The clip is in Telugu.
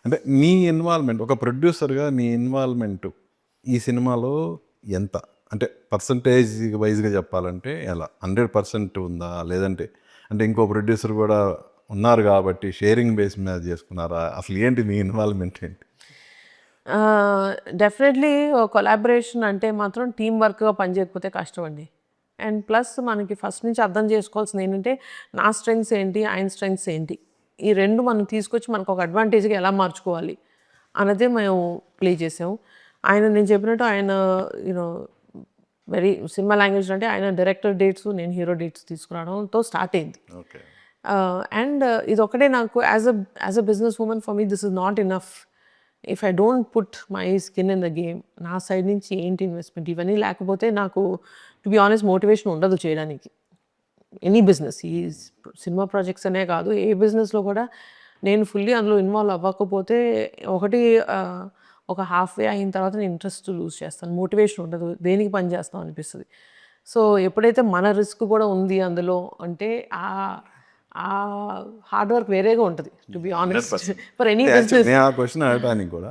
అంటే నీ ఇన్వాల్వ్‌మెంట్ ఒక ప్రొడ్యూసర్‌గా నీ ఇన్వాల్వ్‌మెంట్ ఈ సినిమాలో ఎంత? అంటే పర్సెంటేజ్ వైస్‌గా చెప్పాలంటే ఎలా? 100% ఉందా? లేదంటే అంటే ఇంకో ప్రొడ్యూసర్ గూడా ఉన్నారు గాబట్టి షేరింగ్ బేస్ మీద జేసుకున్నారా? అసలు ఏంటి నీ ఇన్వాల్వ్‌మెంట్ ఏంటి? డెఫినెట్లీ కొలాబరేషన్ అంటే మాత్రం టీం వర్క్గా పనిచేయకపోతే కష్టం అండి. అండ్ ప్లస్ మనకి ఫస్ట్ నుంచి అర్థం చేసుకోవాల్సింది ఏంటంటే నా స్ట్రెంగ్స్ ఏంటి, ఆయన స్ట్రెంగ్స్ ఏంటి, ఈ రెండు మనం తీసుకొచ్చి మనకు ఒక అడ్వాంటేజ్గా ఎలా మార్చుకోవాలి అన్నదే మేము ప్లే చేసాము. నేను చెప్పినట్టు ఆయన యూనో వెరీ సినిమా లాంగ్వేజ్ అంటే ఆయన డైరెక్టర్ డేట్స్, నేను హీరో డేట్స్ తీసుకురావడంతో స్టార్ట్ అయింది. ఓకే. అండ్ ఇదొక్కటే నాకు as a business women for me this is not enough. If I don't put my skin in the game, నా సైడ్ నుంచి ఏంటి ఇన్వెస్ట్మెంట్ ఇవన్నీ లేకపోతే నాకు టు బి ఆనెస్ట్ మోటివేషన్ ఉండదు చేయడానికి. ఎనీ బిజినెస్ ఈ సినిమా ప్రాజెక్ట్స్ అనే కాదు, ఏ బిజినెస్లో కూడా నేను ఫుల్లీ అందులో ఇన్వాల్వ్ అవ్వకపోతే ఒకటి ఒక హాఫ్ వే అయిన తర్వాత నేను ఇంట్రెస్ట్ లూజ్ చేస్తాను, మోటివేషన్ ఉండదు, దేనికి పని చేస్తాం అనిపిస్తుంది. సో ఎప్పుడైతే మన రిస్క్ కూడా ఉంది అందులో అంటే ఆ హార్డ్ వర్క్ వేరేగా ఉంటుంది to be honest 100%. For any actually business. నేను ఆ క్వెషన్ అడగడానికి కూడా